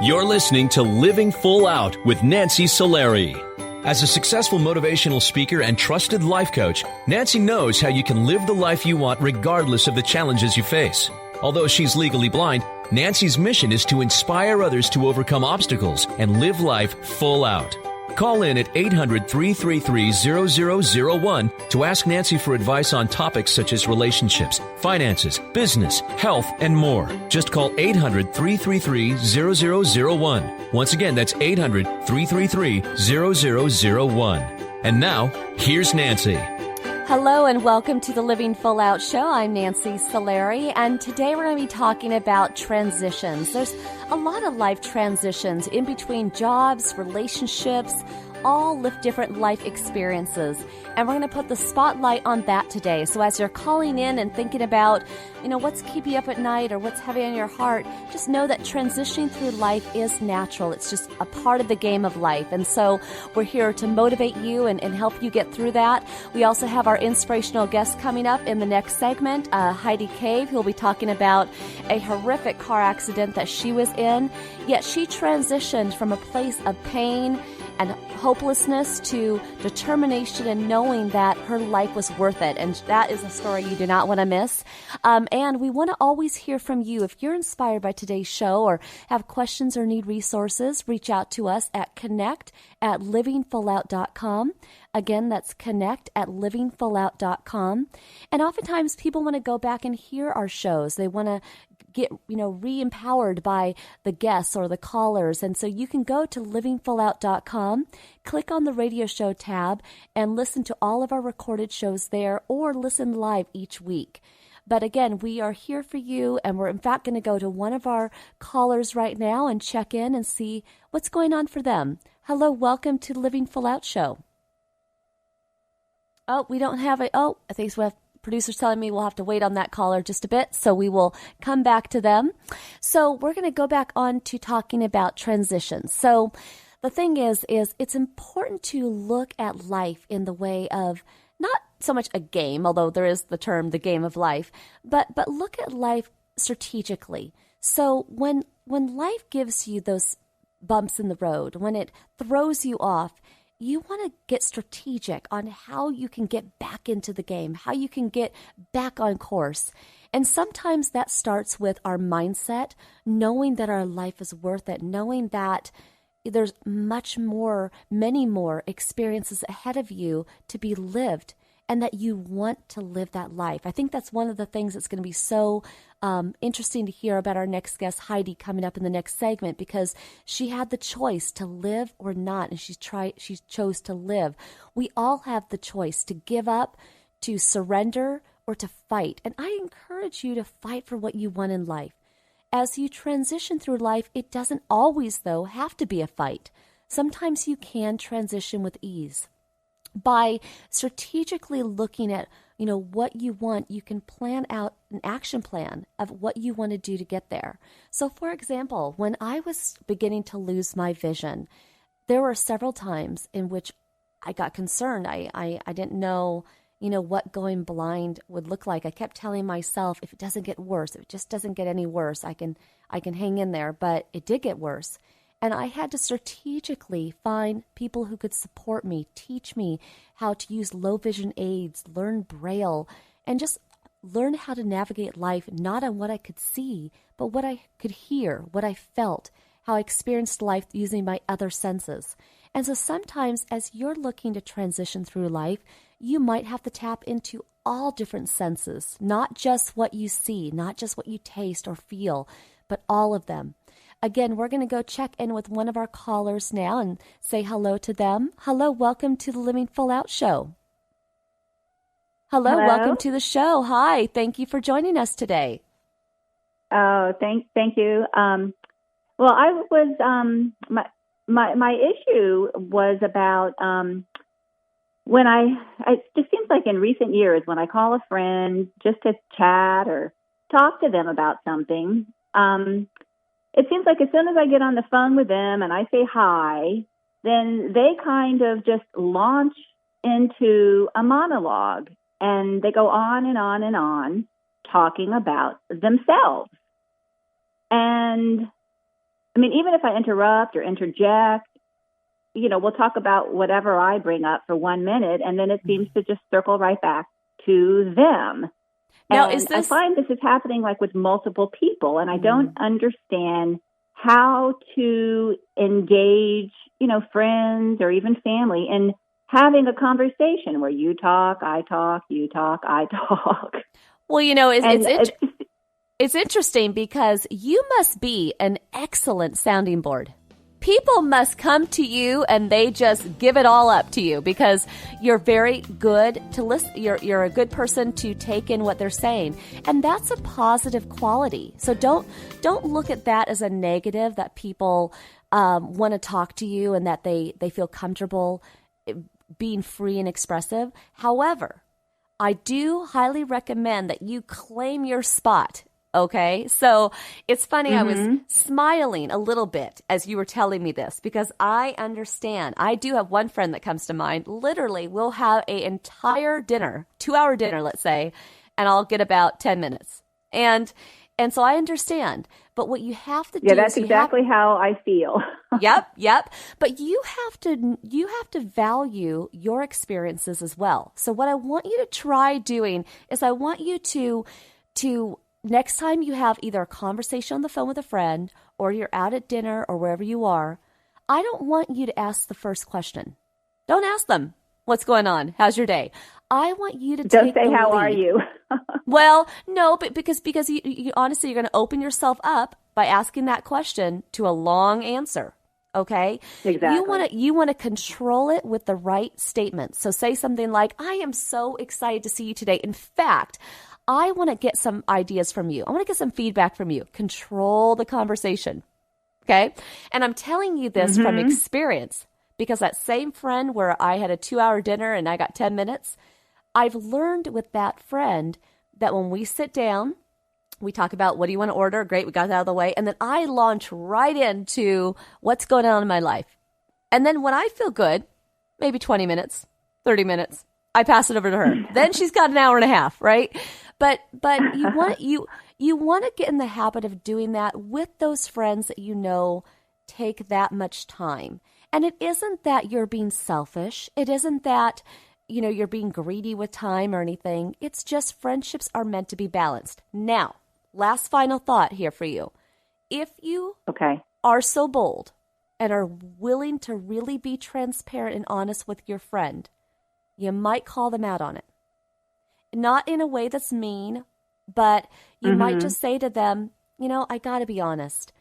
You're listening to Living Full Out with Nancy Solari. As a successful motivational speaker and trusted life coach, Nancy knows how you can live the life you want regardless of the challenges you face. Although she's legally blind, Nancy's mission is to inspire others to overcome obstacles and live life full out. Call in at 800-333-0001 to ask Nancy for advice on topics such as relationships, finances, business, health, and more. Just call 800-333-0001. Once again, that's 800-333-0001. And now, here's Nancy. Hello and welcome to the Living Full Out Show. I'm Nancy Solari, and today we're going to be talking about transitions. There's a lot of life transitions in between jobs, relationships, all live different life experiences. And we're going to put the spotlight on that today. So as you're calling in and thinking about, what's keeping you up at night or what's heavy on your heart, just know that transitioning through life is natural. It's just a part of the game of life. And so we're here to motivate you and help you get through that. We also have our inspirational guest coming up in the next segment, Heidi Cave, who will be talking about a horrific car accident that she was in, yet she transitioned from a place of pain and hopelessness to determination and knowing that her life was worth it. And that is a story you do not want to miss. And we want to always hear from you. If you're inspired by today's show or have questions or need resources, reach out to us at connect@livingfullout.com. Again, that's connect@livingfullout.com. And oftentimes people want to go back and hear our shows. They want to get, re-empowered by the guests or the callers. And so you can go to livingfullout.com, click on the radio show tab, and listen to all of our recorded shows there or listen live each week. But again, we are here for you, and we're in fact going to go to one of our callers right now and check in and see what's going on for them. Hello, welcome to Living Full Out Show. Oh, we don't have I think we have producers telling me we'll have to wait on that caller just a bit, so we will come back to them. So we're going to go back on to talking about transitions. So the thing is it's important to look at life in the way of not so much a game, although there is the term the game of life, but look at life strategically. So when life gives you those bumps in the road, when it throws you off, you want to get strategic on how you can get back into the game, how you can get back on course. And sometimes that starts with our mindset, knowing that our life is worth it, knowing that there's many more experiences ahead of you to be lived, and that you want to live that life. I think that's one of the things that's going to be so interesting to hear about our next guest, Heidi, coming up in the next segment, because she had the choice to live or not, and she chose to live. We all have the choice to give up, to surrender, or to fight. And I encourage you to fight for what you want in life. As you transition through life, it doesn't always, though, have to be a fight. Sometimes you can transition with ease. By strategically looking at, what you want, you can plan out an action plan of what you want to do to get there. So, for example, when I was beginning to lose my vision, there were several times in which I got concerned. I didn't know, what going blind would look like. I kept telling myself, if it doesn't get worse, if it just doesn't get any worse, I can hang in there. But it did get worse. And I had to strategically find people who could support me, teach me how to use low vision aids, learn Braille, and just learn how to navigate life, not on what I could see, but what I could hear, what I felt, how I experienced life using my other senses. And so sometimes as you're looking to transition through life, you might have to tap into all different senses, not just what you see, not just what you taste or feel, but all of them. Again, we're going to go check in with one of our callers now and say hello to them. Hello, welcome to the Living Full Out Show. Hello, welcome to the show. Hi, thank you for joining us today. Oh, thank you. Well, I was my issue was about when it just seems like in recent years when I call a friend just to chat or talk to them about something. It seems like as soon as I get on the phone with them and I say hi, then they kind of just launch into a monologue and they go on and on and on talking about themselves. And I mean, even if I interrupt or interject, we'll talk about whatever I bring up for 1 minute, and then it seems to just circle right back to them. Now, and I find this is happening like with multiple people, and I don't understand how to engage, friends or even family in having a conversation where you talk, I talk, you talk, I talk. Well, it's interesting because you must be an excellent sounding board. People must come to you and they just give it all up to you because you're very good to listen. You're a good person to take in what they're saying. And that's a positive quality. So don't look at that as a negative, that people want to talk to you and that they feel comfortable being free and expressive. However, I do highly recommend that you claim your spot. Okay, so it's funny, I was smiling a little bit as you were telling me this because I understand. I do have one friend that comes to mind. Literally, we'll have an entire dinner, 2-hour dinner, let's say, and I'll get about 10 minutes. And so I understand. But what you have to do is that's exactly how I feel. Yep. But you have to value your experiences as well. So what I want you to try doing is I want you to next time you have either a conversation on the phone with a friend or you're out at dinner or wherever you are, I don't want you to ask the first question. Don't ask them, what's going on? How's your day? I want you to Don't say, how are you? Well, no, but because you honestly, you're going to open yourself up by asking that question to a long answer. Okay? Exactly. You want to control it with the right statement. So say something like, I am so excited to see you today. In fact, I want to get some ideas from you. I want to get some feedback from you. Control the conversation. Okay? And I'm telling you this from experience because that same friend where I had a 2-hour dinner and I got 10 minutes, I've learned with that friend that when we sit down, we talk about what do you want to order? Great, we got that out of the way. And then I launch right into what's going on in my life. And then when I feel good, maybe 20 minutes, 30 minutes, I pass it over to her. Then she's got an hour and a half, right? But you want to get in the habit of doing that with those friends that you know take that much time. And it isn't that you're being selfish. It isn't that, you're being greedy with time or anything. It's just friendships are meant to be balanced. Now, last final thought here for you. If you are so bold and are willing to really be transparent and honest with your friend, you might call them out on it. Not in a way that's mean, but you might just say to them, I got to be honest.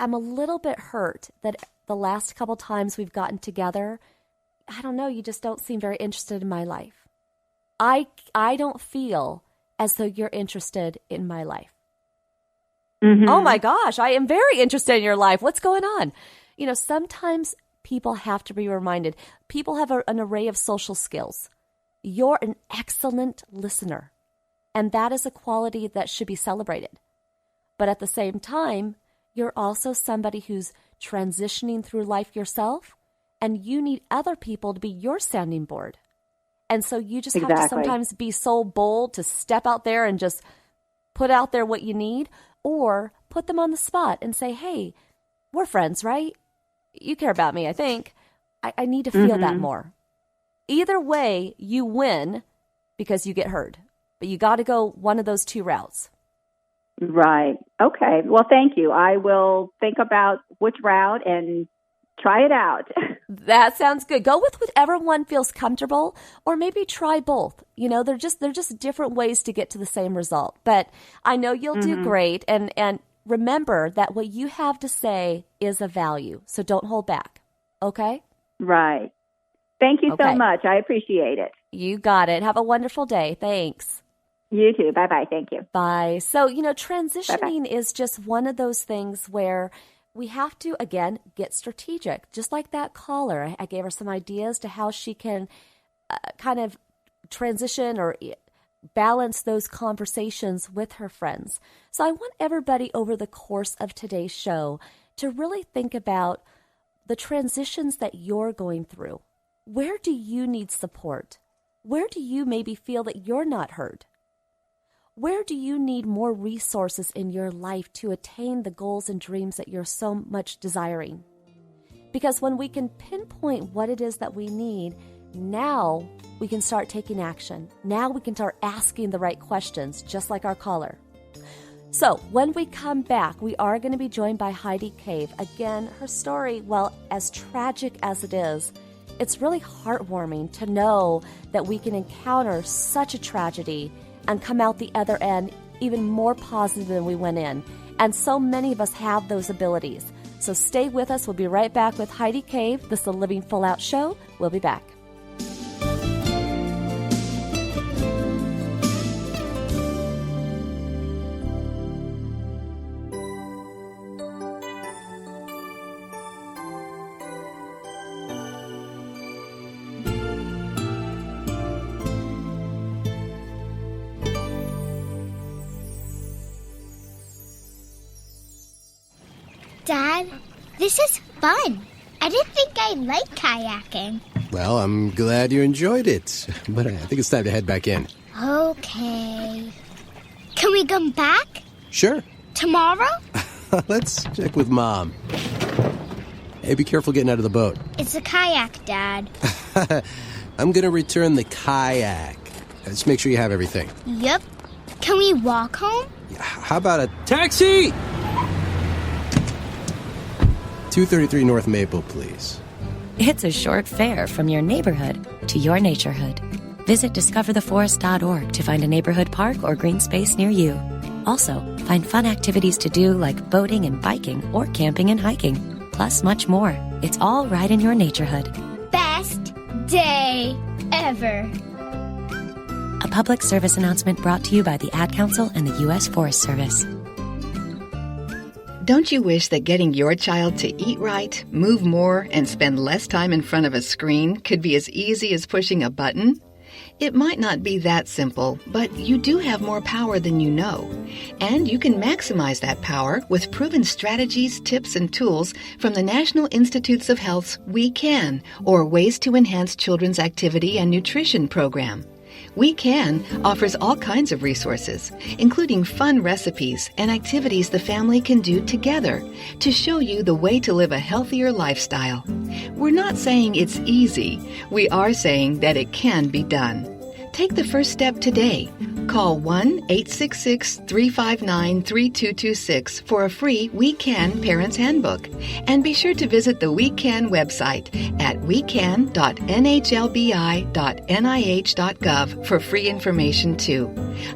I'm a little bit hurt that the last couple times we've gotten together, I don't know, you just don't seem very interested in my life. I don't feel as though you're interested in my life. Oh my gosh, I am very interested in your life. What's going on? Sometimes people have to be reminded. People have an array of social skills. You're an excellent listener, and that is a quality that should be celebrated. But at the same time, you're also somebody who's transitioning through life yourself, and you need other people to be your sounding board. And so you just have to sometimes be so bold to step out there and just put out there what you need, or put them on the spot and say, hey, we're friends, right? You care about me, I think. I need to feel that more. Either way, you win because you get heard. But you got to go one of those two routes. Right. Okay. Well, thank you. I will think about which route and try it out. That sounds good. Go with whatever one feels comfortable, or maybe try both. They're just different ways to get to the same result. But I know you'll do great. And remember that what you have to say is of value. So don't hold back. Okay? Right. Thank you so much. I appreciate it. You got it. Have a wonderful day. Thanks. You too. Bye-bye. Thank you. Bye. So, transitioning is just one of those things where we have to, again, get strategic. Just like that caller, I gave her some ideas to how she can kind of transition or balance those conversations with her friends. So I want everybody over the course of today's show to really think about the transitions that you're going through. Where do you need support? Where do you maybe feel that you're not heard? Where do you need more resources in your life to attain the goals and dreams that you're so much desiring? Because when we can pinpoint what it is that we need, now we can start taking action. Now we can start asking the right questions, just like our caller. So when we come back, we are going to be joined by Heidi Cave. Again, her story, well, as tragic as it is, it's really heartwarming to know that we can encounter such a tragedy and come out the other end even more positive than we went in. And so many of us have those abilities. So stay with us. We'll be right back with Heidi Cave. This is the Living Full Out Show. We'll be back. Dad, this is fun. I didn't think I'd like kayaking. Well, I'm glad you enjoyed it, but I think it's time to head back in. Okay. Can we come back? Sure. Tomorrow? Let's check with Mom. Hey, be careful getting out of the boat. It's a kayak, Dad. I'm going to return the kayak. Just make sure you have everything. Yep. Can we walk home? How about a taxi? 233 North Maple, please. It's a short fare from your neighborhood to your naturehood. Visit discovertheforest.org to find a neighborhood park or green space near you. Also, find fun activities to do like boating and biking or camping and hiking, plus much more. It's all right in your naturehood. Best day ever. A public service announcement brought to you by the Ad Council and the U.S. Forest Service. Don't you wish that getting your child to eat right, move more, and spend less time in front of a screen could be as easy as pushing a button? It might not be that simple, but you do have more power than you know. And you can maximize that power with proven strategies, tips, and tools from the National Institutes of Health's We Can, or Ways to Enhance Children's Activity and Nutrition program. We Can offers all kinds of resources, including fun recipes and activities the family can do together to show you the way to live a healthier lifestyle. We're not saying it's easy. We are saying that it can be done. Take the first step today. Call 1-866-359-3226 for a free We Can Parents Handbook. And be sure to visit the We Can website at wecan.nhlbi.nih.gov for free information too.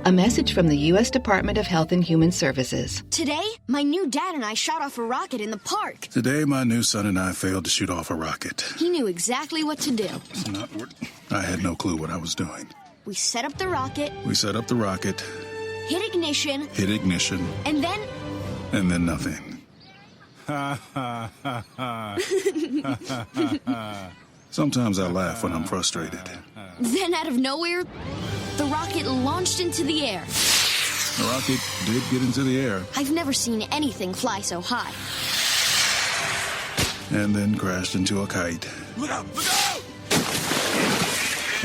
A message from the U.S. Department of Health and Human Services. Today, my new dad and I shot off a rocket in the park. Today, my new son and I failed to shoot off a rocket. He knew exactly what to do. I had no clue what I was doing. We set up the rocket. Hit ignition. And then nothing. Sometimes I laugh when I'm frustrated. Then out of nowhere, the rocket launched into the air. The rocket did get into the air. I've never seen anything fly so high. And then crashed into a kite. Look out!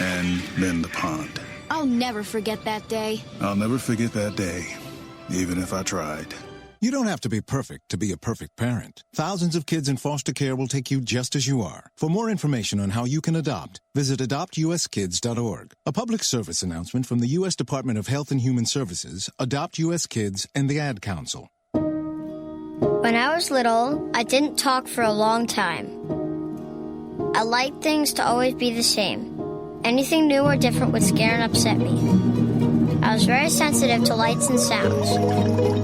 And then the pond. I'll never forget that day. I'll never forget that day, even if I tried. You don't have to be perfect to be a perfect parent. Thousands of kids in foster care will take you just as you are. For more information on how you can adopt, visit adoptuskids.org. A public service announcement from the U.S. Department of Health and Human Services, Adopt U.S. Kids, and the Ad Council. When I was little, I didn't talk for a long time. I liked things to always be the same. Anything new or different would scare and upset me. I was very sensitive to lights and sounds.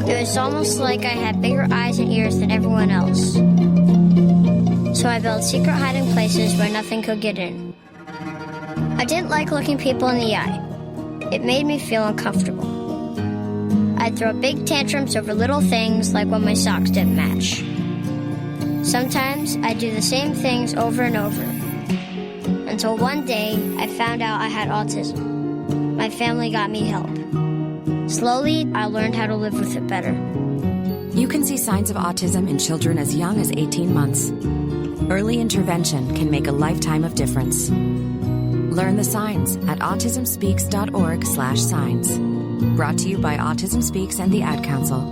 It was almost like I had bigger eyes and ears than everyone else. So I built secret hiding places where nothing could get in. I didn't like looking people in the eye. It made me feel uncomfortable. I'd throw big tantrums over little things like when my socks didn't match. Sometimes I'd do the same things over and over. Until one day, I found out I had autism. My family got me help. Slowly, I learned how to live with it better. You can see signs of autism in children as young as 18 months. Early intervention can make a lifetime of difference. Learn the signs at autismspeaks.org/signs. Brought to you by Autism Speaks and the Ad Council.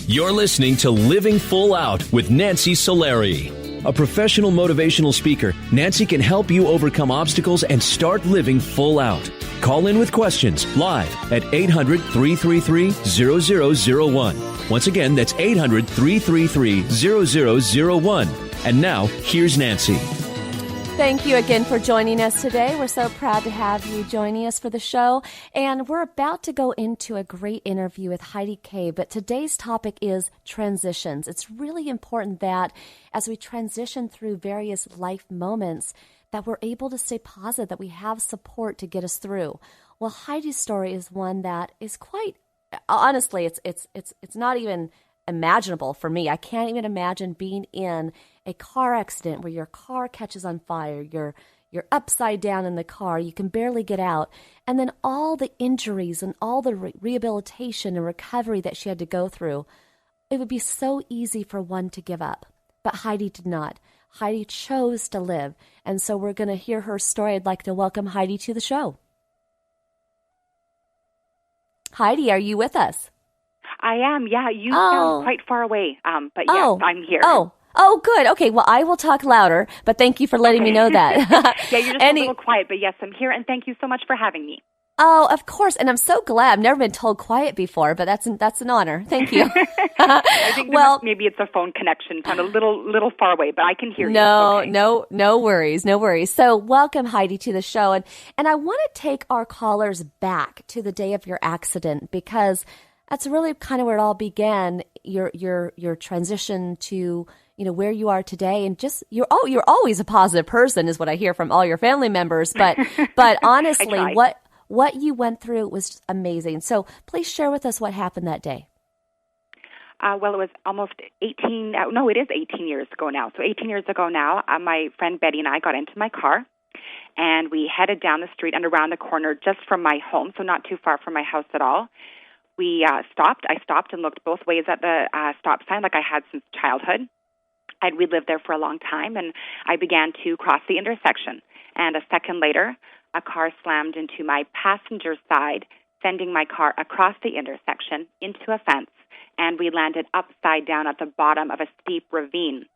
You're listening to Living Full Out with Nancy Solari. A professional motivational speaker, Nancy can help you overcome obstacles and start living full out. Call in with questions live at 800-333-0001. Once again, that's 800-333-0001. And now, here's Nancy. Thank you again for joining us today. We're so proud to have you joining us for the show. And we're about to go into a great interview with Heidi Cave. But today's topic is transitions. It's really important that as we transition through various life moments, that we're able to stay positive, that we have support to get us through. Well, Heidi's story is one that is quite, honestly, it's not even imaginable for me. I can't even imagine being in a car accident where your car catches on fire, you're upside down in the car, you can barely get out, and then all the injuries and all the rehabilitation and recovery that she had to go through. It would be so easy for one to give up, but Heidi did not. Heidi chose to live, and so we're going to hear her story. I'd like to welcome Heidi to the show. Heidi, are you with us? I am, yeah. You sound quite far away, but yes, I'm here. Oh, good. Okay, well, I will talk louder, but thank you for letting me know that. Yeah, you're just a little quiet, but yes, I'm here, and thank you so much for having me. Oh, of course, and I'm so glad. I've never been told quiet before, but that's an honor. Thank you. I think maybe it's a phone connection. Sound a little far away, but I can hear you. No worries. So welcome, Heidi, to the show, and I want to take our callers back to the day of your accident because that's really kind of where it all began. Your transition to where you are today, and just you're always a positive person is what I hear from all your family members. But honestly, what you went through was amazing. So please share with us what happened that day. Well, it was almost 18. No, it is 18 years ago now. So 18 years ago now, my friend Betty and I got into my car, and we headed down the street and around the corner just from my home, so not too far from my house at all. We stopped. I stopped and looked both ways at the stop sign like I had since childhood. We lived there for a long time, and I began to cross the intersection. And a second later, a car slammed into my passenger side, sending my car across the intersection into a fence, and we landed upside down at the bottom of a steep ravine.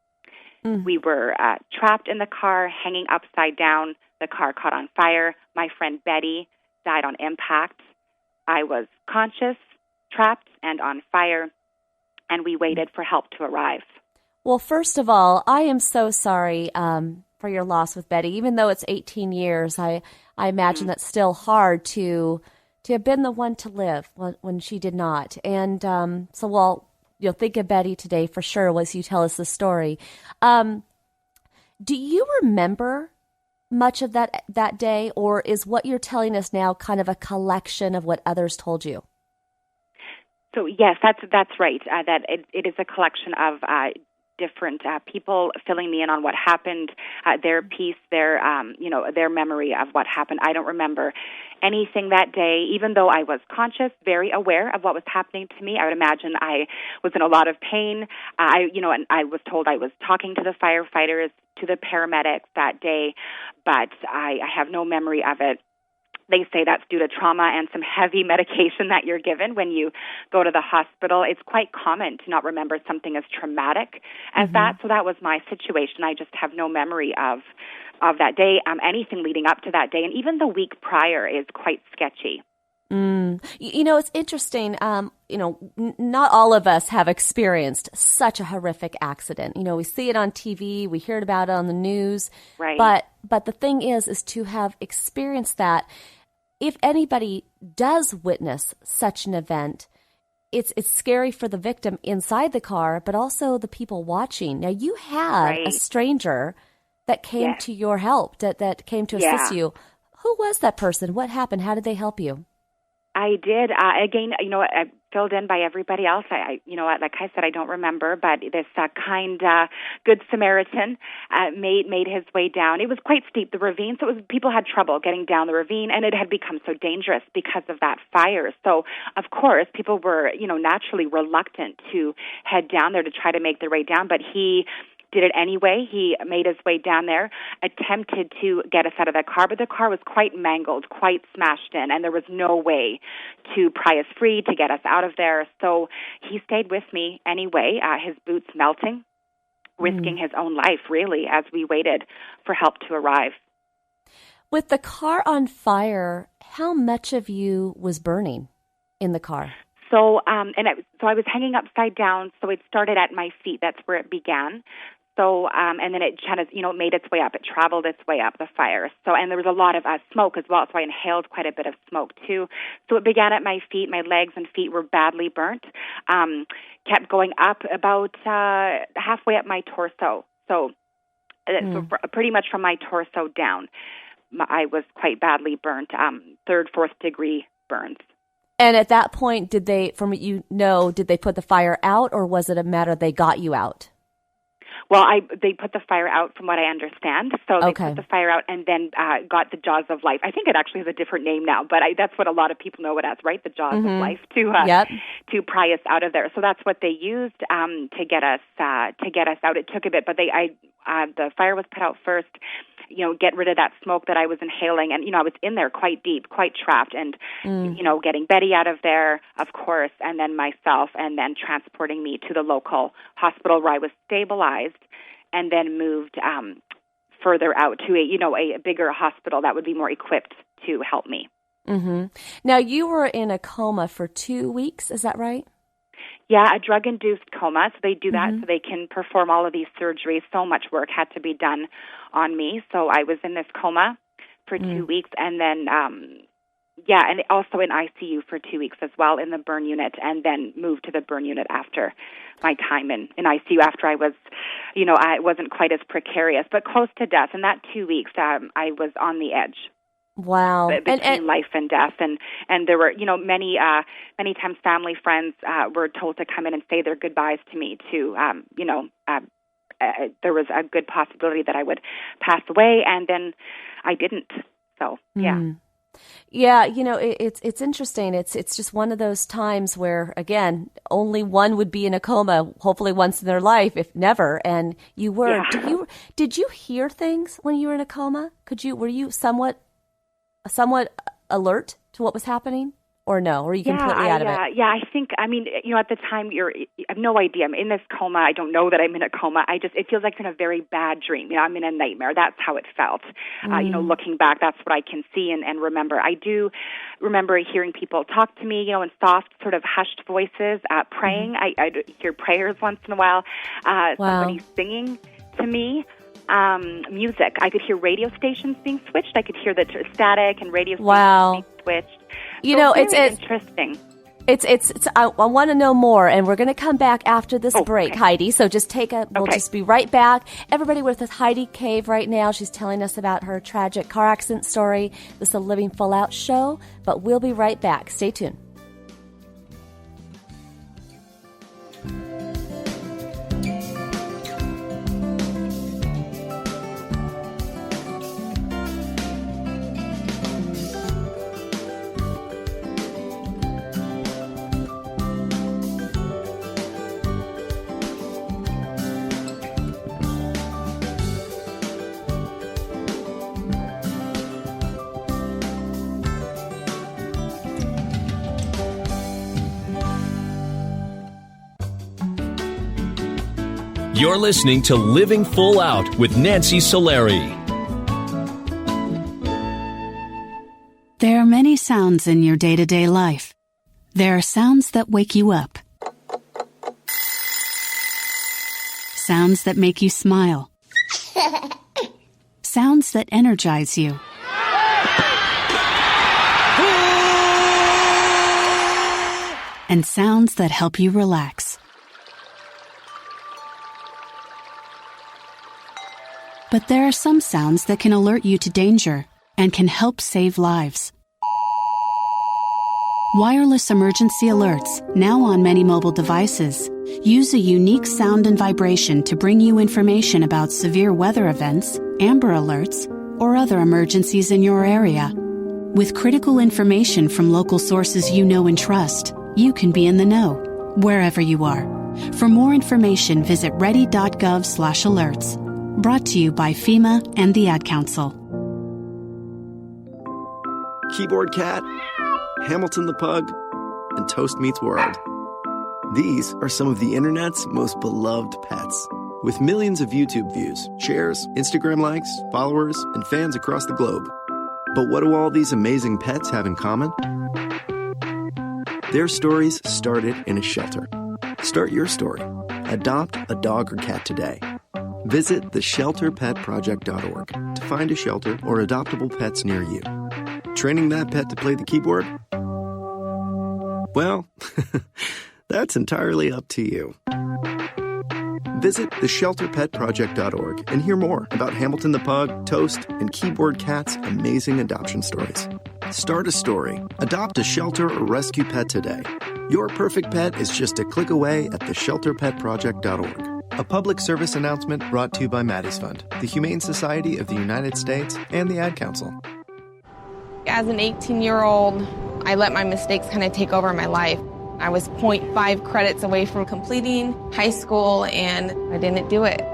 We were trapped in the car, hanging upside down. The car caught on fire. My friend Betty died on impact. I was conscious, trapped, and on fire, and we waited for help to arrive. Well, first of all, I am so sorry for your loss with Betty. Even though it's 18 years, I imagine that's still hard to have been the one to live when she did not. And you'll think of Betty today for sure as you tell us the story. Do you remember much of that day, or is what you're telling us now kind of a collection of what others told you? So yes, that's right. That it is a collection of different people filling me in on what happened, their piece, their memory of what happened. I don't remember anything that day, even though I was conscious, very aware of what was happening to me. I would imagine I was in a lot of pain. And I was told I was talking to the firefighters, to the paramedics that day, but I have no memory of it. They say that's due to trauma and some heavy medication that you're given when you go to the hospital. It's quite common to not remember something as traumatic as that. So that was my situation. I just have no memory of that day, anything leading up to that day. And even the week prior is quite sketchy. It's interesting. Not all of us have experienced such a horrific accident. We see it on TV, we hear about it on the news. Right. But the thing is to have experienced that. If anybody does witness such an event, it's scary for the victim inside the car, but also the people watching. Now, you had a stranger that came to your help, that came to assist you. Who was that person? What happened? How did they help you? I did. Again, I filled in by everybody else. Like I said, I don't remember, but this kind, good Samaritan made his way down. It was quite steep, the ravine, so people had trouble getting down the ravine, and it had become so dangerous because of that fire. So, of course, people were, naturally reluctant to head down there to try to make their way down, but he did it anyway. He made his way down there, attempted to get us out of the car, but the car was quite mangled, quite smashed in, and there was no way to pry us free, to get us out of there. So he stayed with me anyway, his boots melting, risking his own life, really, as we waited for help to arrive. With the car on fire, how much of you was burning in the car? So, so I was hanging upside down. So it started at my feet. That's where it began. So, and then it kind of, made its way up. It traveled its way up the fire. So, and there was a lot of smoke as well. So I inhaled quite a bit of smoke too. So it began at my feet. My legs and feet were badly burnt. Kept going up about halfway up my torso. So, so pretty much from my torso down, I was quite badly burnt. 3rd, 4th degree burns. And at that point, did they put the fire out, or was it a matter they got you out? Well, they put the fire out, from what I understand. So they put the fire out and then got the jaws of life. I think it actually has a different name now, but that's what a lot of people know it as, right? The jaws of life to pry us out of there. So that's what they used to get us out. It took a bit, but the fire was put out first. Get rid of that smoke that I was inhaling. And, I was in there quite deep, quite trapped. And, getting Betty out of there, of course, and then myself, and then transporting me to the local hospital where I was stabilized, and then moved further out to a bigger hospital that would be more equipped to help me. Mm-hmm. Now, you were in a coma for 2 weeks, is that right? Yeah, a drug-induced coma. So they do that so they can perform all of these surgeries. So much work had to be done on me. So I was in this coma for 2 weeks, and then, and also in ICU for 2 weeks as well in the burn unit, and then moved to the burn unit after my time in ICU after I was, I wasn't quite as precarious, but close to death. In that 2 weeks, I was on the edge. Wow. Between life and death. And there were, many times family, friends were told to come in and say their goodbyes to me too. There was a good possibility that I would pass away, and then I didn't. So, yeah. Yeah, it's interesting. It's just one of those times where, again, only one would be in a coma, hopefully once in their life, if never. And you were. Yeah. Did you hear things when you were in a coma? Were you somewhat alert to what was happening, or no? Or are you completely out of it? Yeah, I think, at the time, I have no idea. I'm in this coma. I don't know that I'm in a coma. It feels like I'm in a very bad dream. I'm in a nightmare. That's how it felt. Looking back, that's what I can see and remember. I do remember hearing people talk to me, in soft, sort of hushed voices, praying. I hear prayers once in a while. Somebody singing to me. Music. I could hear radio stations being switched. I could hear the static and radio stations being switched. It's interesting. I want to know more, and we're going to come back after this break, Heidi. So just we'll just be right back. Everybody with us, Heidi Cave right now. She's telling us about her tragic car accident story. This is a Living Full Out show, but we'll be right back. Stay tuned. You're listening to Living Full Out with Nancy Solari. There are many sounds in your day-to-day life. There are sounds that wake you up. Sounds that make you smile. Sounds that energize you. And sounds that help you relax. But there are some sounds that can alert you to danger and can help save lives. Wireless emergency alerts, now on many mobile devices, use a unique sound and vibration to bring you information about severe weather events, Amber Alerts, or other emergencies in your area. With critical information from local sources you know and trust, you can be in the know, wherever you are. For more information, visit ready.gov/alerts. Brought to you by FEMA and the Ad Council. Keyboard Cat, Hamilton the Pug, and Toast Meets World. These are some of the internet's most beloved pets. With millions of YouTube views, shares, Instagram likes, followers, and fans across the globe. But what do all these amazing pets have in common? Their stories started in a shelter. Start your story. Adopt a dog or cat today. Visit theshelterpetproject.org to find a shelter or adoptable pets near you. Training that pet to play the keyboard? Well, that's entirely up to you. Visit theshelterpetproject.org and hear more about Hamilton the Pug, Toast, and Keyboard Cat's amazing adoption stories. Start a story. Adopt a shelter or rescue pet today. Your perfect pet is just a click away at theshelterpetproject.org. A public service announcement brought to you by Maddie's Fund, the Humane Society of the United States, and the Ad Council. As an 18-year-old, I let my mistakes kind of take over my life. I was 0.5 credits away from completing high school, and I didn't do it.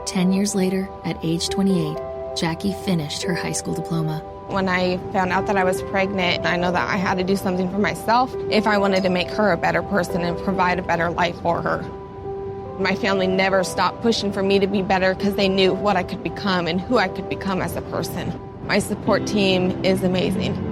10 years later, at age 28, Jackie finished her high school diploma. When I found out that I was pregnant, I know that I had to do something for myself if I wanted to make her a better person and provide a better life for her. My family never stopped pushing for me to be better because they knew what I could become and who I could become as a person. My support team is amazing.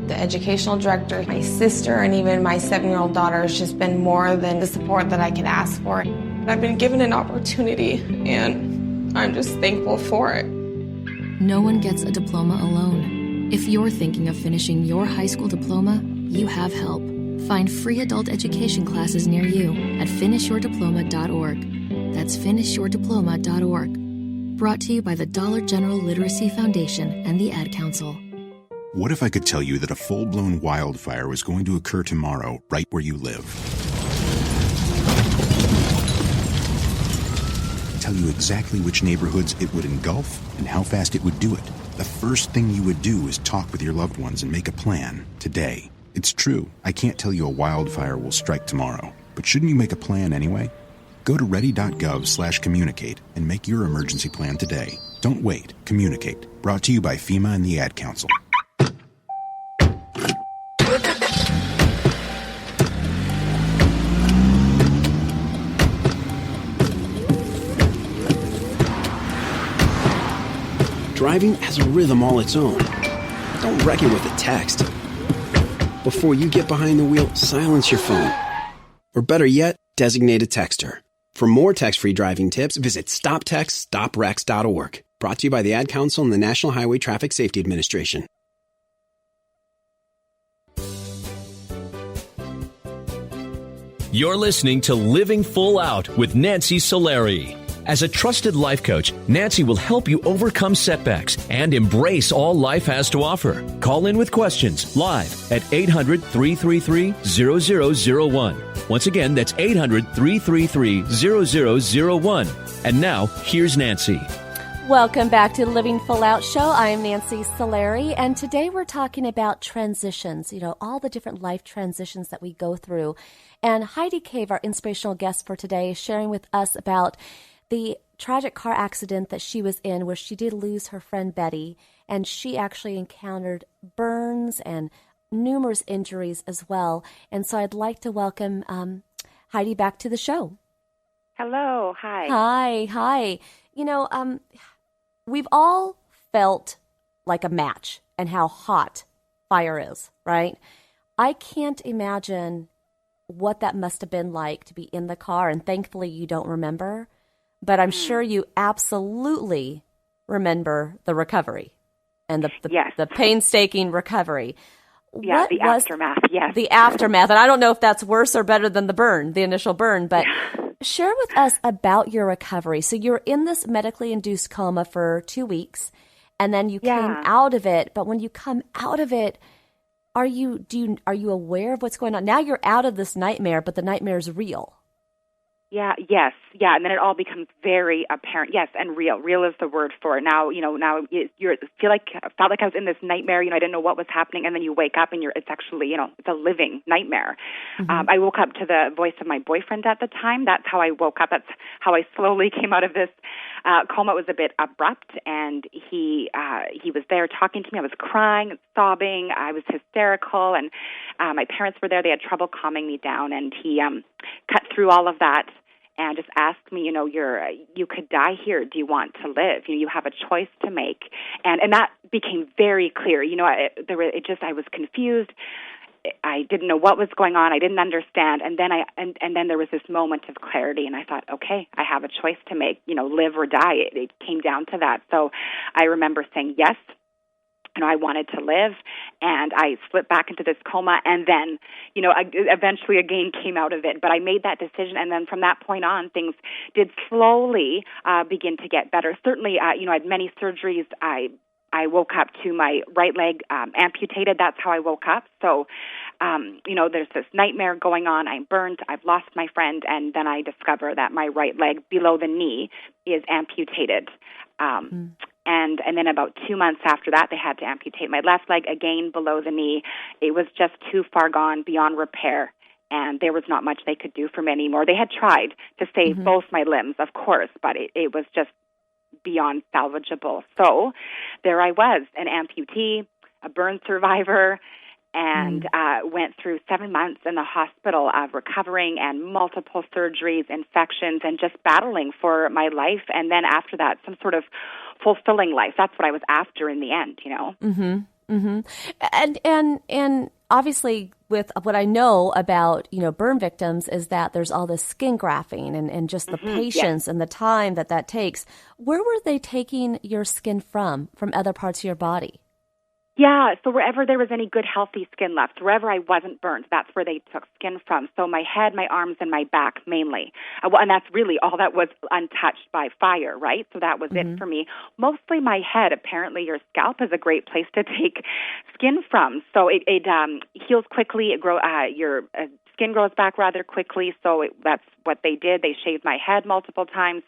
The educational director, my sister, and even my 7-year-old daughter has just been more than the support that I could ask for. I've been given an opportunity, and I'm just thankful for it. No one gets a diploma alone. If you're thinking of finishing your high school diploma, you have help. Find free adult education classes near you at finishyourdiploma.org. That's finishyourdiploma.org. Brought to you by the Dollar General Literacy Foundation and the Ad Council. What if I could tell you that a full-blown wildfire was going to occur tomorrow right where you live? Tell you exactly which neighborhoods it would engulf and how fast it would do it. The first thing you would do is talk with your loved ones and make a plan today. It's true, I can't tell you a wildfire will strike tomorrow, but shouldn't you make a plan anyway? Go to ready.gov/communicate and make your emergency plan today. Don't wait. Communicate. Brought to you by FEMA and the Ad Council. Driving has a rhythm all its own. Don't wreck it with a text. Before you get behind the wheel, silence your phone. Or better yet, designate a texter. For more text-free driving tips, visit stoptextstoprex.org. Brought to you by the Ad Council and the National Highway Traffic Safety Administration. You're listening to Living Full Out with Nancy Solari. As a trusted life coach, Nancy will help you overcome setbacks and embrace all life has to offer. Call in with questions live at 800-333-0001. Once again, that's 800-333-0001. And now, here's Nancy. Welcome back to the Living Full Out Show. I am Nancy Solari, and today we're talking about transitions, all the different life transitions that we go through. And Heidi Cave, our inspirational guest for today, is sharing with us about the tragic car accident that she was in where she did lose her friend Betty, and she actually encountered burns and numerous injuries as well. And so I'd like to welcome Heidi back to the show. Hello. Hi. Hi. We've all felt like a match and how hot fire is, right? I can't imagine what that must have been like to be in the car, and thankfully you don't remember. But I'm sure you absolutely remember the recovery and the painstaking recovery. Yeah, the aftermath, yes. The aftermath. And I don't know if that's worse or better than the initial burn, but share with us about your recovery. So you're in this medically induced coma for 2 weeks, and then you came out of it. But when you come out of it, are you aware of what's going on? Now you're out of this nightmare, but the nightmare is real. Yeah, yes, yeah, and then it all becomes very apparent. Yes, and real. Real is the word for it. Now, now I felt like I was in this nightmare. I didn't know what was happening, and then you wake up and it's actually, it's a living nightmare. I woke up to the voice of my boyfriend at the time. That's how I woke up. That's how I slowly came out of this coma. It was a bit abrupt, and he was there talking to me. I was crying, sobbing. I was hysterical, and my parents were there. They had trouble calming me down, and he cut through all of that and just asked me, you could die here. Do you want to live? You have a choice to make. And that became very clear. I was confused. I didn't know what was going on. I didn't understand. And then then there was this moment of clarity, and I thought, okay, I have a choice to make, live or die. It came down to that. So I remember saying yes. I wanted to live, and I slipped back into this coma, and then, I eventually again came out of it. But I made that decision, and then from that point on, things did slowly begin to get better. Certainly, I had many surgeries. I woke up to my right leg amputated. That's how I woke up. So, there's this nightmare going on. I'm burned. I've lost my friend, and then I discover that my right leg below the knee is amputated. And then about 2 months after that, they had to amputate my left leg again below the knee. It was just too far gone, beyond repair, and there was not much they could do for me anymore. They had tried to save both my limbs, of course, but it was just beyond salvageable. So there I was, an amputee, a burn survivor, and went through 7 months in the hospital of recovering and multiple surgeries, infections, and just battling for my life. And then after that, some sort of fulfilling life. That's what I was after in the end, And obviously, with what I know about, burn victims is that there's all this skin grafting and just the patience and the time that takes. Where were they taking your skin from other parts of your body? Yeah, so wherever there was any good, healthy skin left, wherever I wasn't burned, that's where they took skin from. So my head, my arms, and my back mainly. And that's really all that was untouched by fire, right? So that was it for me. Mostly my head. Apparently your scalp is a great place to take skin from. So it heals quickly. Your skin grows back rather quickly. So that's what they did. They shaved my head multiple times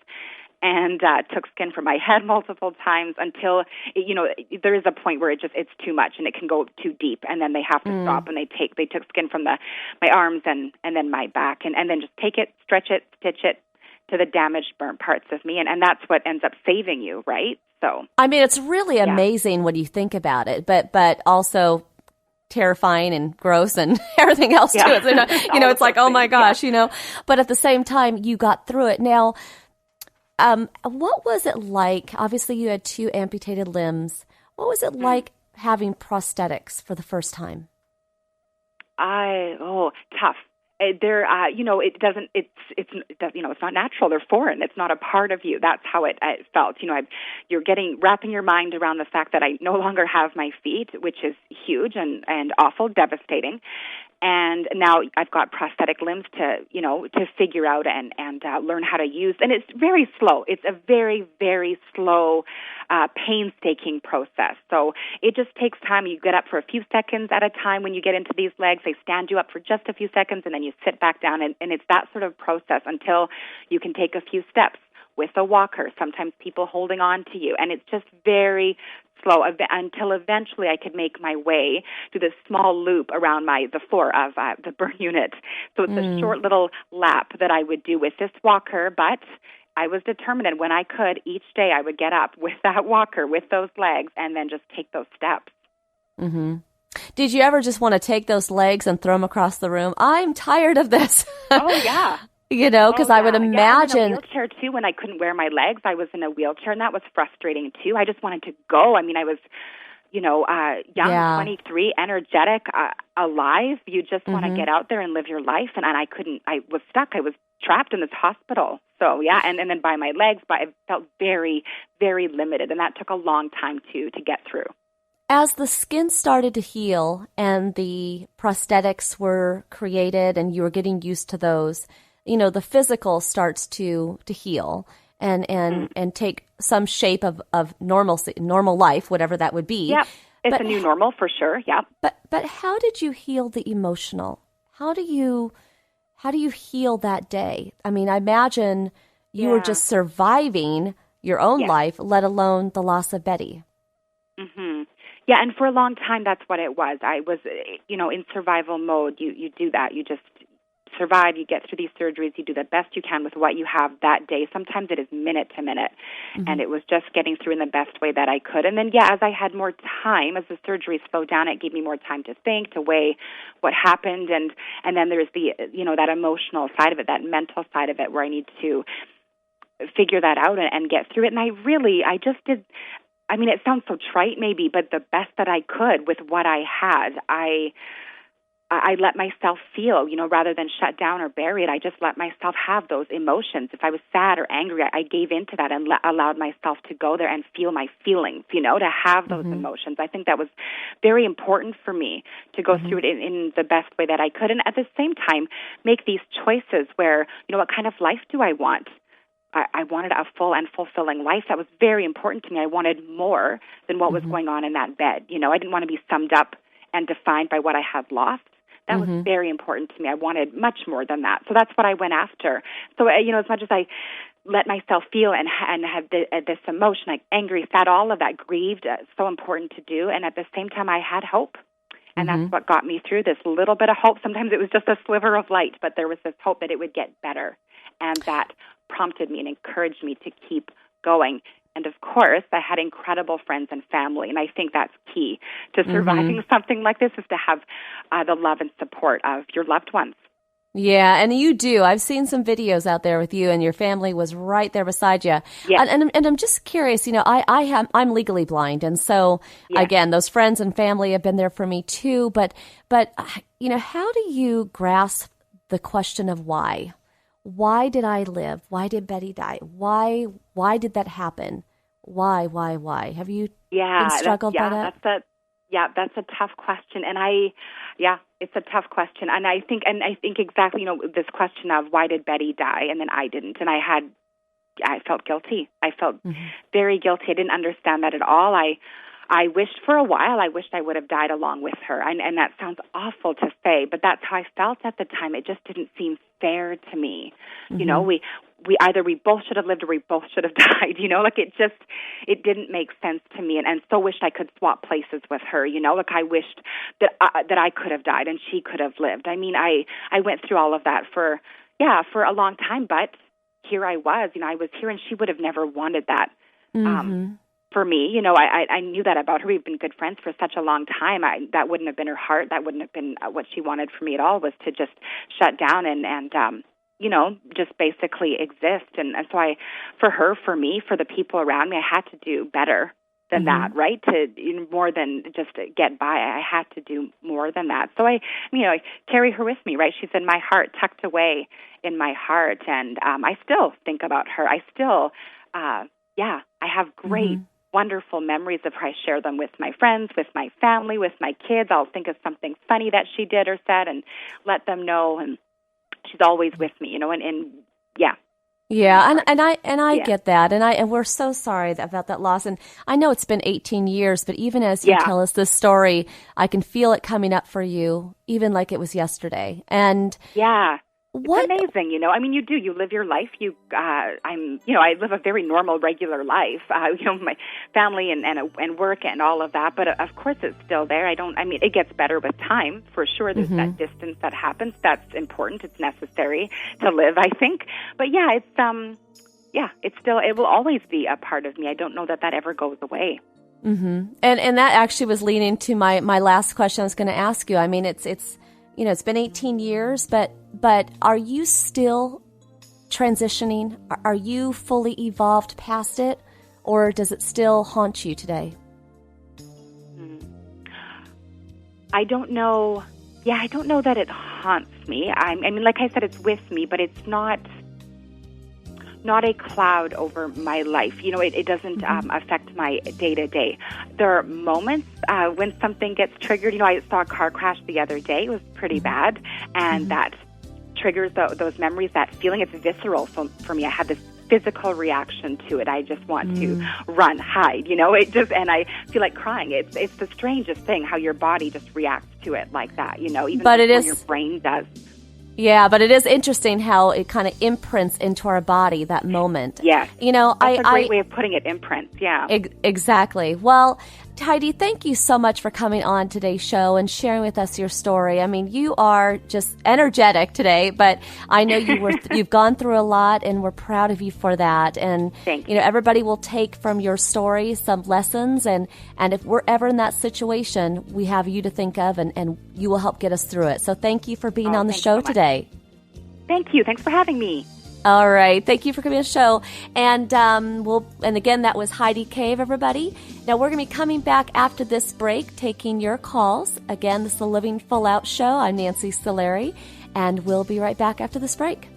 and took skin from my head multiple times until, there is a point where it's too much and it can go too deep, and then they have to stop, and they took skin from my arms and then my back, and then just take it, stretch it, stitch it to the damaged, burnt parts of me, and that's what ends up saving you, right? So I mean, it's really amazing when you think about it, but also terrifying and gross and everything else to it. It's like, oh my gosh, But at the same time, you got through it. Now, what was it like? Obviously, you had 2 amputated limbs. What was it like having prosthetics for the first time? Tough. It's not natural. They're foreign. It's not a part of you. That's how it felt. You're wrapping your mind around the fact that I no longer have my feet, which is huge and awful, devastating. And now I've got prosthetic limbs to figure out and learn how to use. And it's very slow. It's a very, very slow, painstaking process. So it just takes time. You get up for a few seconds at a time when you get into these legs. They stand you up for just a few seconds, and then you sit back down. And it's that sort of process until you can take a few steps with a walker, sometimes people holding on to you. And it's just very slow until eventually I could make my way to this small loop around the floor of the burn unit. So it's a short little lap that I would do with this walker, but I was determined, and when I could, each day I would get up with that walker, with those legs, and then just take those steps. Mm-hmm. Did you ever just want to take those legs and throw them across the room? I'm tired of this. Oh, yeah. Because I would imagine. I was in a wheelchair, too, when I couldn't wear my legs. I was in a wheelchair, and that was frustrating, too. I just wanted to go. I mean, I was, young, 23, energetic, alive. You just want to get out there and live your life, and I couldn't. I was stuck. I was trapped in this hospital. So, and then by my legs, I felt very, very limited, and that took a long time, to get through. As the skin started to heal and the prosthetics were created and you were getting used to those, the physical starts to heal and take some shape of normalcy, normal life, whatever that would be. Yeah, it's a new normal for sure. Yeah. But how did you heal the emotional? How do you how do you heal that day? I mean, I imagine you were just surviving your own life, let alone the loss of Betty. Mm-hmm. Yeah, and for a long time, that's what it was. I was, in survival mode. You do that. You just survive. You get through these surgeries. You do the best you can with what you have that day. Sometimes it is minute to minute, and it was just getting through in the best way that I could. And then, as I had more time, as the surgery slowed down, it gave me more time to think, to weigh what happened, and then there's the, that emotional side of it, that mental side of it, where I need to figure that out and get through it. And I just did. I mean, it sounds so trite maybe, but the best that I could with what I had, I let myself feel, rather than shut down or bury it. I just let myself have those emotions. If I was sad or angry, I gave into that and allowed myself to go there and feel my feelings, to have those emotions. I think that was very important for me to go through it in the best way that I could. And at the same time, make these choices where, what kind of life do I want? I wanted a full and fulfilling life. That was very important to me. I wanted more than what was going on in that bed. I didn't want to be summed up and defined by what I had lost. That was very important to me. I wanted much more than that. So that's what I went after. So, as much as I let myself feel and have this emotion, like angry, sad, all of that, grieved, so important to do. And at the same time, I had hope. And that's what got me through, this little bit of hope. Sometimes it was just a sliver of light, but there was this hope that it would get better. And that prompted me and encouraged me to keep going. And of course, I had incredible friends and family, and I think that's key to surviving something like this, is to have the love and support of your loved ones. Yeah, and you do. I've seen some videos out there with you, and your family was right there beside you. Yes. And I'm just curious. I'm legally blind, and so again, those friends and family have been there for me too. But how do you grasp the question of why? Why did I live? Why did Betty die? Why did that happen? Why? Have you been struggled by that? That's a tough question. And it's a tough question. And I think exactly, this question of why did Betty die and then I didn't. And I felt guilty. I felt very guilty. I didn't understand that at all. I wished for a while, I would have died along with her. And that sounds awful to say, but that's how I felt at the time. It just didn't seem fair to me. We either we both should have lived or we both should have died. It didn't make sense to me. And so wished I could swap places with her. I wished that I could have died and she could have lived. I mean, I went through all of that for a long time, but here I was. I was here, and she would have never wanted that. For me, I knew that about her. We've been good friends for such a long time. That wouldn't have been her heart. That wouldn't have been what she wanted for me at all, was to just shut down and just basically exist. And so for her, for me, for the people around me, I had to do better than that, right? To more than just get by. I had to do more than that. So I carry her with me, right? She's in my heart, tucked away in my heart. And I still think about her. I still, I have great wonderful memories of her. I share them with my friends, with my family, with my kids. I'll think of something funny that she did or said and let them know. And she's always with me, Yeah, and I get that, and we're so sorry about that loss. And I know it's been 18 years, but even as you tell us this story, I can feel it coming up for you, even like it was yesterday. And it's amazing, I mean, you live your life. I live a very normal, regular life. My family and work and all of that. But of course, it's still there. It gets better with time for sure. There's that distance that happens. That's important. It's necessary to live, I think. But it will always be a part of me. I don't know that ever goes away. And that actually was leading to my last question I was going to ask you. I mean, it's it's been 18 years, but are you still transitioning? Are you fully evolved past it, or does it still haunt you today? I don't know. Yeah, I don't know that it haunts me. I mean, like I said, it's with me, but it's not a cloud over my life. It doesn't affect my day-to-day. There are moments when something gets triggered. I saw a car crash the other day. It was pretty bad, and that triggers those memories, that feeling. It's visceral for me. I have this physical reaction to it. I just want to run, hide, and I feel like crying. It's the strangest thing how your body just reacts to it like that, even but before your brain does. Yeah, but it is interesting how it kind of imprints into our body, that moment. Yes. You know, That's a great way of putting it, imprints, yeah. Exactly. Well, Heidi, thank you so much for coming on today's show and sharing with us your story. I mean, you are just energetic today, but I know you've gone through a lot, and we're proud of you for that. And thank you. You know, everybody will take from your story some lessons, and if we're ever in that situation, we have you to think of, and you will help get us through it. So thank you for being on the show today. Thank you. Thanks for having me. All right. Thank you for coming on the show. And and again, that was Heidi Cave, everybody. Now, we're going to be coming back after this break, taking your calls. Again, this is the Living Full Out Show. I'm Nancy Solari, and we'll be right back after this break.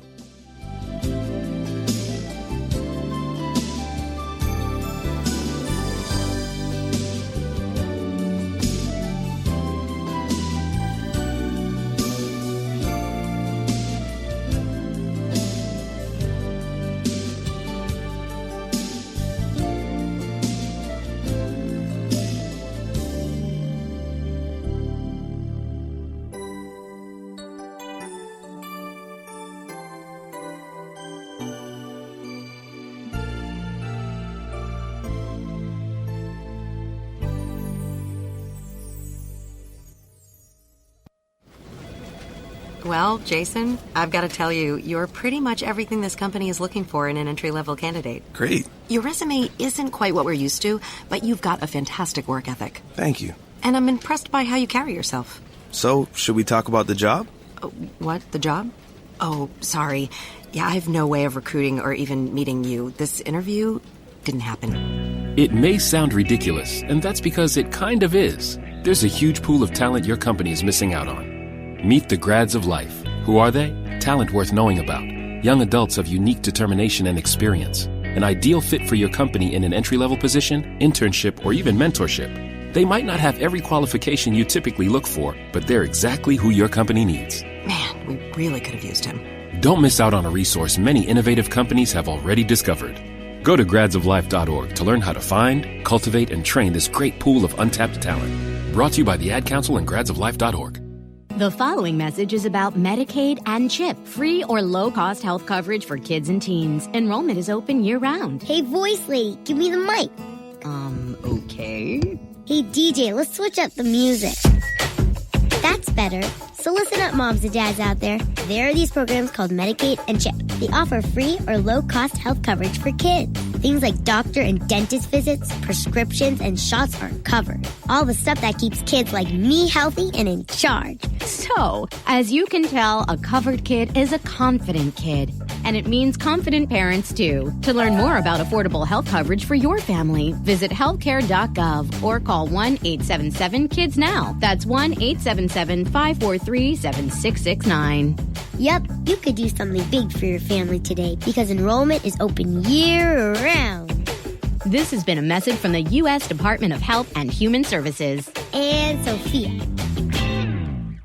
Well, Jason, I've got to tell you, you're pretty much everything this company is looking for in an entry-level candidate. Great. Your resume isn't quite what we're used to, but you've got a fantastic work ethic. Thank you. And I'm impressed by how you carry yourself. So, should we talk about the job? What? The job? Oh, sorry. Yeah, I have no way of recruiting or even meeting you. This interview didn't happen. It may sound ridiculous, and that's because it kind of is. There's a huge pool of talent your company is missing out on. Meet the grads of life. Who are they? Talent worth knowing about. Young adults of unique determination and experience. An ideal fit for your company in an entry-level position, internship, or even mentorship. They might not have every qualification you typically look for, but they're exactly who your company needs. Man, we really could have used him. Don't miss out on a resource many innovative companies have already discovered. Go to gradsoflife.org to learn how to find, cultivate, and train this great pool of untapped talent. Brought to you by the Ad Council and gradsoflife.org. The following message is about Medicaid and CHIP, free or low-cost health coverage for kids and teens. Enrollment is open year-round. Hey, voice lady, give me the mic. Okay. Hey, DJ, let's switch up the music. That's better. So listen up, moms and dads out there. There are these programs called Medicaid and CHIP. They offer free or low-cost health coverage for kids. Things like doctor and dentist visits, prescriptions, and shots are covered. All the stuff that keeps kids like me healthy and in charge. So, as you can tell, a covered kid is a confident kid. And it means confident parents, too. To learn more about affordable health coverage for your family, visit healthcare.gov or call 1-877-KIDS-NOW. That's 1-877-543-7669. Yep, you could do something big for your family today because enrollment is open year-round. This has been a message from the U.S. Department of Health and Human Services. And Sophia.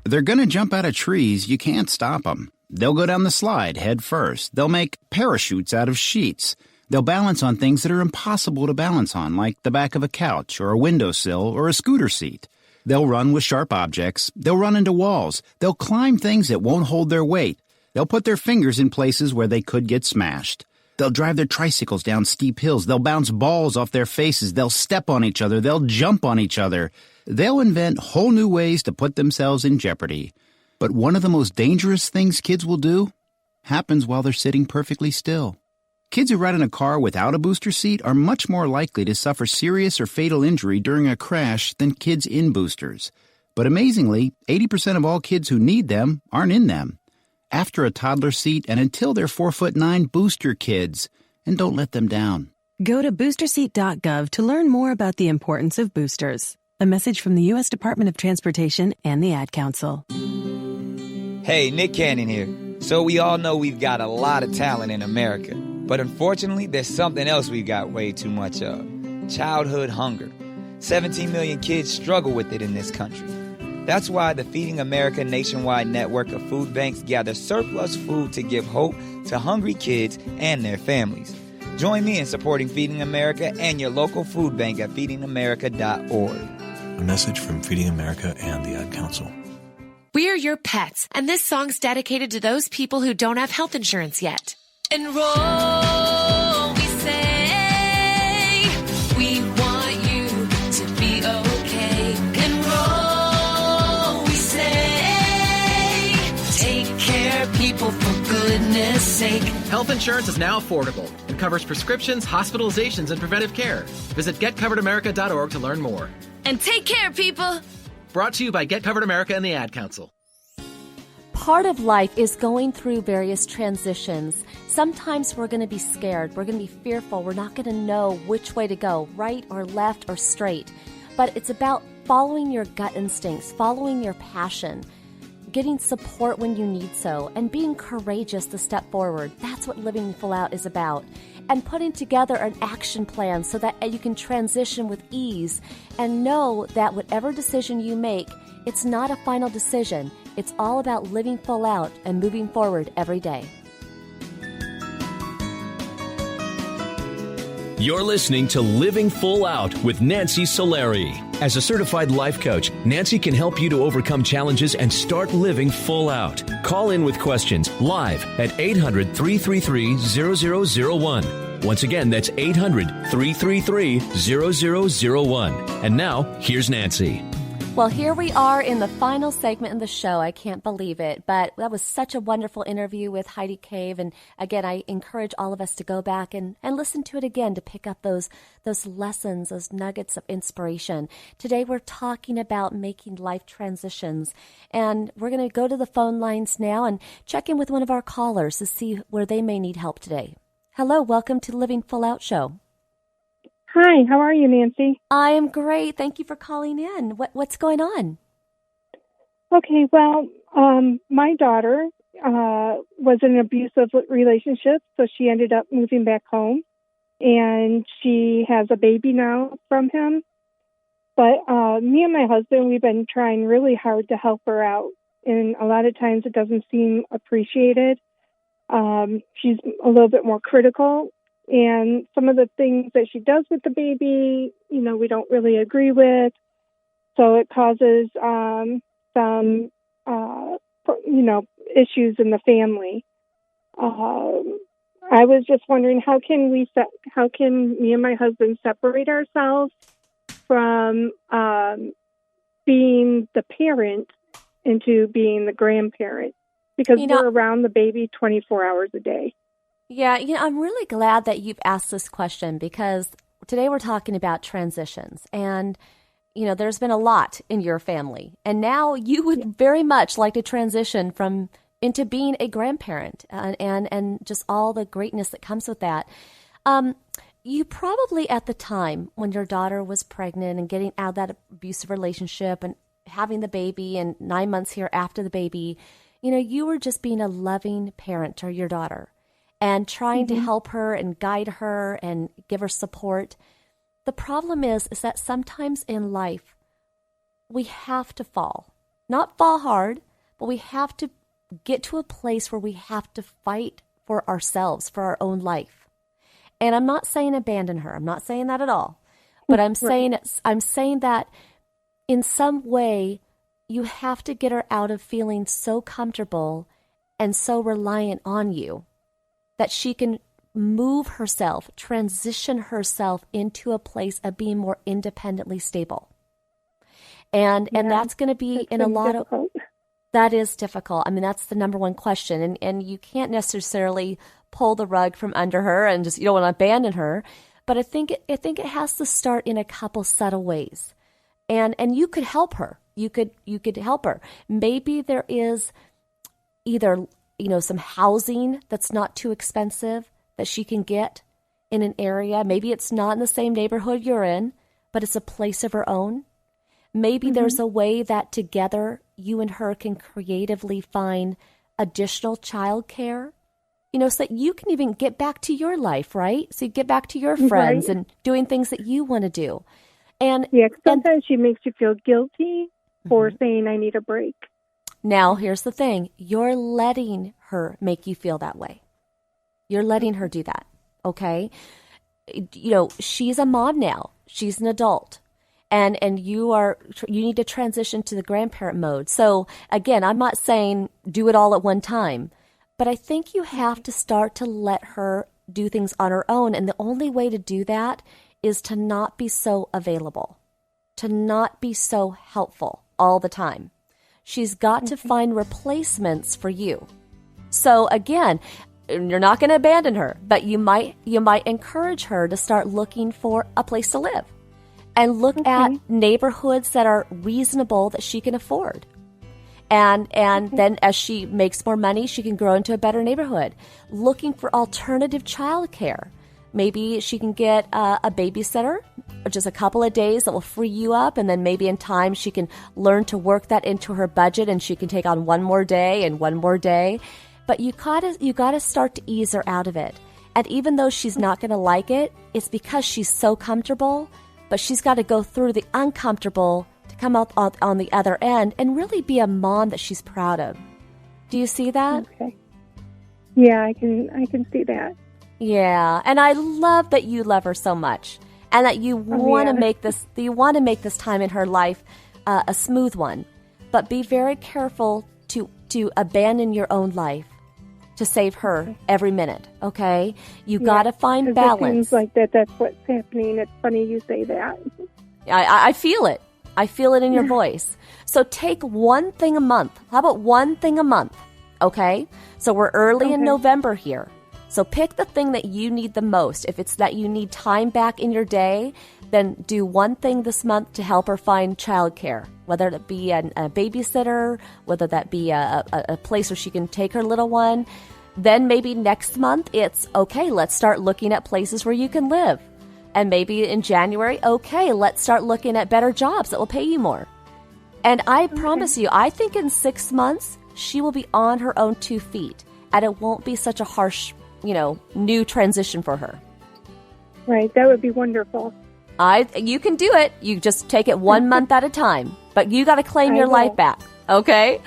They're gonna jump out of trees. You can't stop them. They'll go down the slide head first. They'll make parachutes out of sheets. They'll balance on things that are impossible to balance on, like the back of a couch or a windowsill or a scooter seat. They'll run with sharp objects. They'll run into walls. They'll climb things that won't hold their weight. They'll put their fingers in places where they could get smashed. They'll drive their tricycles down steep hills. They'll bounce balls off their faces. They'll step on each other. They'll jump on each other. They'll invent whole new ways to put themselves in jeopardy. But one of the most dangerous things kids will do happens while they're sitting perfectly still. Kids who ride in a car without a booster seat are much more likely to suffer serious or fatal injury during a crash than kids in boosters. But amazingly, 80% of all kids who need them aren't in them. After a toddler seat and until they're 4'9", booster kids, and don't let them down. Go to boosterseat.gov to learn more about the importance of boosters. A message from the U.S. Department of Transportation and the Ad Council. Hey, Nick Cannon here. So we all know we've got a lot of talent in America. But unfortunately, there's something else we've got way too much of. Childhood hunger. 17 million kids struggle with it in this country. That's why the Feeding America nationwide network of food banks gather surplus food to give hope to hungry kids and their families. Join me in supporting Feeding America and your local food bank at feedingamerica.org. A message from Feeding America and the Ad Council. We're your pets, and this song's dedicated to those people who don't have health insurance yet. Enroll, we say. We want you to be okay. Enroll, we say. Take care, people, for goodness sake. Health insurance is now affordable and covers prescriptions, hospitalizations, and preventive care. Visit getcoveredamerica.org to learn more. And take care, people. Brought to you by Get Covered America and the Ad Council. Part of life is going through various transitions. Sometimes we're going to be scared. We're going to be fearful. We're not going to know which way to go, right or left or straight. But it's about following your gut instincts, following your passion, getting support when you need so, and being courageous to step forward. That's what Living Full Out is about. And putting together an action plan so that you can transition with ease and know that whatever decision you make, it's not a final decision. It's all about living full out and moving forward every day. You're listening to Living Full Out with Nancy Solari. As a certified life coach, Nancy can help you to overcome challenges and start living full out. Call in with questions live at 800-333-0001. Once again, that's 800-333-0001. And now, here's Nancy. Well, here we are in the final segment of the show. I can't believe it, but that was such a wonderful interview with Heidi Cave. And again, I encourage all of us to go back and listen to it again to pick up those lessons, those nuggets of inspiration. Today, we're talking about making life transitions. And we're going to go to the phone lines now and check in with one of our callers to see where they may need help today. Hello, welcome to the Living Full Out Show. Hi, how are you, Nancy? I am great. Thank you for calling in. What's going on? Okay, well, my daughter was in an abusive relationship, so she ended up moving back home, and she has a baby now from him. But me and my husband, we've been trying really hard to help her out, and a lot of times it doesn't seem appreciated. She's a little bit more critical. And some of the things that she does with the baby, we don't really agree with. So it causes some, issues in the family. I was just wondering, how can me and my husband separate ourselves from being the parent into being the grandparent? Because we're around the baby 24 hours a day. Yeah, I'm really glad that you've asked this question because today we're talking about transitions. And, there's been a lot in your family. And now you would very much like to transition into being a grandparent and just all the greatness that comes with that. You probably at the time when your daughter was pregnant and getting out of that abusive relationship and having the baby and 9 months here after the baby, you were just being a loving parent to your daughter. And trying to help her and guide her and give her support. The problem is that sometimes in life, we have to fall. Not fall hard, but we have to get to a place where we have to fight for ourselves, for our own life. And I'm not saying abandon her. I'm not saying that at all. But I'm saying that in some way, you have to get her out of feeling so comfortable and so reliant on you that she can move herself, transition herself into a place of being more independently stable. And that's going to be in a lot difficult. That is difficult. I mean, that's the number one question. And you can't necessarily pull the rug from under her and just, you don't want to abandon her. But I think it has to start in a couple subtle ways. And you could help her. You could help her. Maybe there is either some housing that's not too expensive that she can get in an area. Maybe it's not in the same neighborhood you're in, but it's a place of her own. Maybe there's a way that together you and her can creatively find additional child care, so that you can even get back to your life, right? So you get back to your friends and doing things that you want to do. And sometimes she makes you feel guilty for saying I need a break. Now, here's the thing. You're letting her make you feel that way. You're letting her do that, okay? She's a mom now. She's an adult. and you need to transition to the grandparent mode. So again, I'm not saying do it all at one time, but I think you have to start to let her do things on her own. And the only way to do that is to not be so available, to not be so helpful all the time. She's got to find replacements for you. So again, you're not going to abandon her, but you might encourage her to start looking for a place to live and look at neighborhoods that are reasonable that she can afford. And then as she makes more money, she can grow into a better neighborhood. Looking for alternative childcare. Maybe she can get a babysitter, or just a couple of days that will free you up, and then maybe in time she can learn to work that into her budget, and she can take on one more day and one more day. But you gotta start to ease her out of it. And even though she's not going to like it, it's because she's so comfortable, but she's got to go through the uncomfortable to come out on the other end and really be a mom that she's proud of. Do you see that? Okay. Yeah, I can see that. Yeah, and I love that you love her so much, and that you want to make this time in her life a smooth one. But be very careful to abandon your own life to save her every minute. Okay, you got to find balance. It seems like that's what's happening. It's funny you say that. I feel it. I feel it in your voice. So take one thing a month. How about one thing a month? Okay, so we're early in November here. So pick the thing that you need the most. If it's that you need time back in your day, then do one thing this month to help her find childcare, whether it be a babysitter, whether that be a place where she can take her little one. Then maybe next month it's, okay, let's start looking at places where you can live. And maybe in January, okay, let's start looking at better jobs that will pay you more. And I promise you, I think in 6 months, she will be on her own 2 feet. And it won't be such a harsh, new transition for her. Right, that would be wonderful. You can do it. You just take it 1 month at a time. But you got to claim your life back, okay?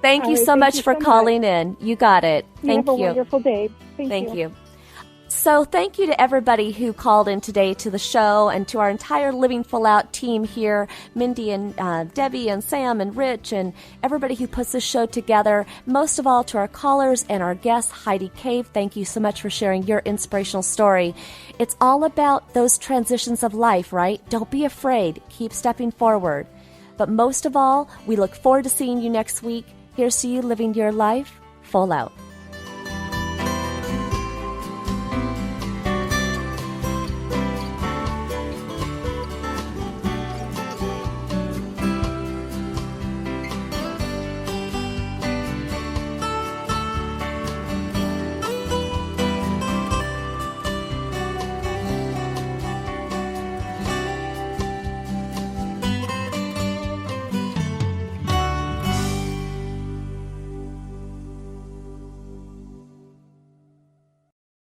Thank you so much for calling in. You got it. Thank you. Have a wonderful day. Thank you. So thank you to everybody who called in today to the show, and to our entire Living Full Out team here, Mindy and Debbie and Sam and Rich and everybody who puts this show together. Most of all, to our callers and our guest, Heidi Cave. Thank you so much for sharing your inspirational story. It's all about those transitions of life, right? Don't be afraid. Keep stepping forward. But most of all, we look forward to seeing you next week. Here's to you living your life full out.